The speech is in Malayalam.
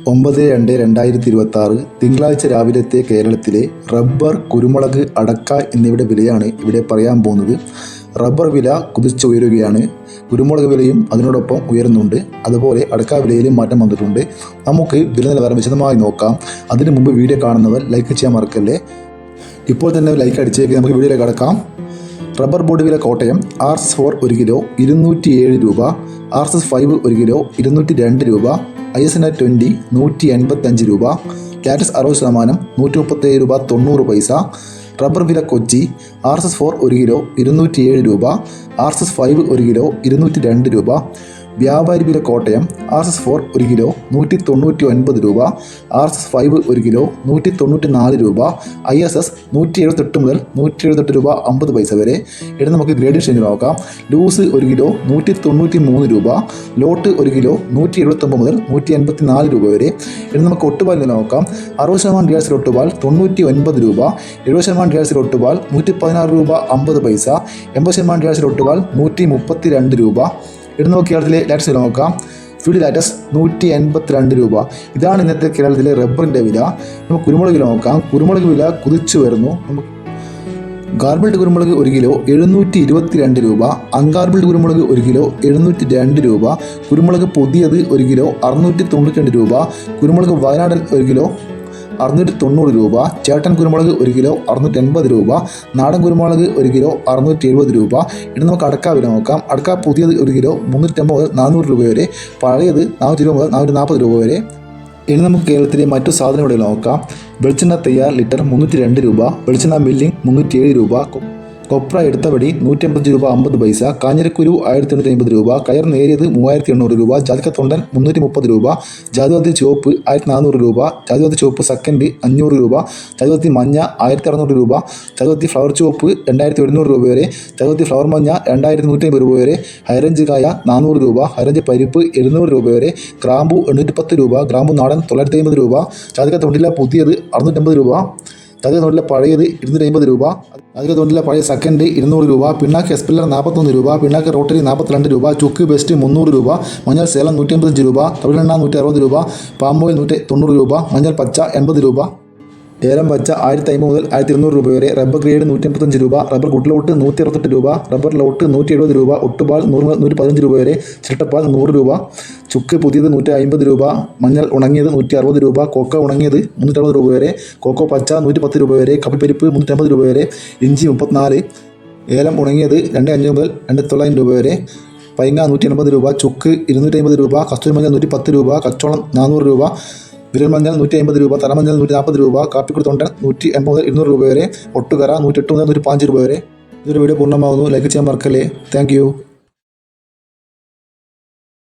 9/2/2026 തിങ്കളാഴ്ച രാവിലത്തെ കേരളത്തിലെ റബ്ബർ, കുരുമുളക്, അടക്ക എന്നിവയുടെ വിലയാണ് ഇവിടെ പറയാൻ പോകുന്നത്. റബ്ബർ വില കുതിച്ചുയരുകയാണ്. കുരുമുളക് വിലയും അതിനോടൊപ്പം ഉയരുന്നുണ്ട്. അതുപോലെ അടക്ക വിലയിലും മാറ്റം വന്നിട്ടുണ്ട്. നമുക്ക് വില നിലവാരം വിശദമായി നോക്കാം. അതിനു മുമ്പ് വീഡിയോ കാണുന്നവർ ലൈക്ക് ചെയ്യാൻ മറക്കല്ലേ. ഇപ്പോൾ തന്നെ ലൈക്ക് അടിച്ചേക്ക് നമുക്ക് വീഡിയോയിലേക്ക് കടക്കാം. റബ്ബർ ബോർഡ് വില കോട്ടയം RS4 1 കിലോ 207 രൂപ, RS5 1 കിലോ 202 രൂപ, ISNA 20 185 രൂപ, ലാറ്റസ് 60% 137 രൂപ 90 പൈസ. റബ്ബർ വില കൊച്ചി RS4 1 കിലോ 207 രൂപ, RS5 1 കിലോ 202 രൂപ. വ്യാപാരി വില കോട്ടയം RS4 1 കിലോ 199 രൂപ, RS5 1 കിലോ 194 രൂപ, ISS 178 മുതൽ 178 രൂപ 50 പൈസ വരെ. ഇനി നമുക്ക് ഗ്രേഡ് ഷെയ്ഡ് നോക്കാം. ലൂസ് 1 കിലോ 193 രൂപ, ലോട്ട് 1 കിലോ 179 മുതൽ 184 രൂപ വരെ. ഇനി നമുക്ക് ഒട്ടുപാൽ നോക്കാം. 60% ഡ്യാസിൽ ഒട്ടുപാൽ 99 രൂപ, 70% ഡ്യാസിൽ ഒട്ടുപാൽ 116 രൂപ 50 പൈസ, 80% ഡ്യാസിൽ ഒട്ടുപാൽ 132 രൂപ. ഇടന്ന് നോക്കി കേരളത്തിലെ ലാറ്റസ് വില നോക്കാം. ഫീൽഡ് ലാറ്റസ് 182 രൂപ. ഇതാണ് ഇന്നത്തെ കേരളത്തിലെ റബ്ബറിൻ്റെ വില. നമുക്ക് കുരുമുളക് വില നോക്കാം. കുരുമുളക് വില കുതിച്ചു വരുന്നു. ഗാർബിൾഡ് കുരുമുളക് 1 കിലോ 722 രൂപ, അൺഗാർബിൾഡ് കുരുമുളക് 1 കിലോ 702 രൂപ, കുരുമുളക് പുതിയത് 1 കിലോ 692 രൂപ, കുരുമുളക് വയനാടൻ 1 കിലോ 690 രൂപ, ചേട്ടൻ കുരുമുളക് 1 കിലോ 680 രൂപ, നാടൻ കുരുമുളക് 1 കിലോ 670 രൂപ. ഇനി നമുക്ക് അടക്ക വില നോക്കാം. അടക്ക പുതിയത് 1 കിലോ 350 മുതൽ 400 രൂപ വരെ, പഴയത് 420 മുതൽ 440 രൂപ വരെ. ഇനി നമുക്ക് കേരളത്തിലെ മറ്റു സാധന വിലകൾ നോക്കാം. വെളിച്ചെണ്ണ തയ്യാർ ലിറ്റർ 302 രൂപ, വെളിച്ചെണ്ണ മില്ലിംഗ് 307 രൂപ, കൊപ്ര എടുത്തപടി 185 രൂപ 50 പൈസ, കാഞ്ഞിരക്കുരു 1850 രൂപ, കയർ നേരിയത് 3800 രൂപ, ജാതിക്ക തൊണ്ടൻ 330 രൂപ, ജാതിപത്തി ചുവപ്പ് 1400 രൂപ, ജാതിപത്തി ചുവപ്പ് സെക്കൻഡ് 500 രൂപ, ജാതിപത്തി മഞ്ഞ 1600 രൂപ, ജാതിപത്തി ഫ്ലവർ ചുവപ്പ് 2100 രൂപ വരെ, ജാതിപത്തി ഫ്ലവർ മഞ്ഞ 2150 രൂപ വരെ, ഹൈറേഞ്ച് കായ 400 രൂപ, ഹൈറേഞ്ച് പരിപ്പ് 700 രൂപ വരെ, ഗ്രാമ്പു 810 രൂപ, ഗ്രാമ്പു നാടൻ 950 രൂപ, ജാതിക്ക തൊണ്ടില പുതിയത് 650 രൂപ, ജാതിക്ക തൊണ്ടില പഴയത് 250 രൂപ, ജാതിക്ക തൊണ്ടില പഴയ സെക്കൻഡ് 200 രൂപ, പിണ്ണാക്ക് എസ്പെല്ലർ 41 രൂപ, പിണ്ണാക്ക് റോട്ടറി 42 രൂപ, ചുക്ക് ബെസ്റ്റ് 300 രൂപ, മഞ്ഞൾ സേലം 185 രൂപ, തവിടെണ്ണ 160 രൂപ, പാമ്പോയിൽ 190 രൂപ, മഞ്ഞൾ പച്ച 80 രൂപ, ഏലം പച്ച 1500 മുതൽ 1200 രൂപ വരെ, റബ്ബർ ഗ്രേഡ് 185 രൂപ, റബ്ബർ ഗുഡ് 168 രൂപ, റബ്ബർ ലോട്ട് 170 രൂപ, ഒട്ടുപാൽ 100 മുതൽ 115 രൂപ വരെ, ചിരട്ടപ്പാൽ 100 രൂപ, ചുക്ക് പുതിയത് 150 രൂപ, മഞ്ഞൾ ഉണങ്ങിയത് 160 രൂപ, കോക്ക ഉണങ്ങിയത് 360 രൂപ വരെ, കോക്കോ പച്ച 110 രൂപ വരെ, കപ്പിപ്പരിപ്പ് 350 രൂപ വരെ, ഇഞ്ചി 34, ഏലം ഉണങ്ങിയത് 2500 മുതൽ 2900 രൂപ വരെ, പൈങ്ങ 180 രൂപ, ചുക്ക് 250 രൂപ, കസ്തൂരി മഞ്ഞൾ 110 രൂപ, കച്ചോളം 400 രൂപ, വിരൽ മഞ്ഞൾ 150 രൂപ, തലമഞ്ഞൾ 140 രൂപ, കാപ്പിക്കുടി തൊണ്ടൻ 180 മുതൽ 200 രൂപ വരെ, ഒട്ടുകര 108 മുതൽ 105 രൂപ വരെ. ഇതൊരു വീഡിയോ പൂർണ്ണമാകുന്നു. ലൈക്ക് ചെയ്യാൻ മറക്കല്ലേ. Thank you.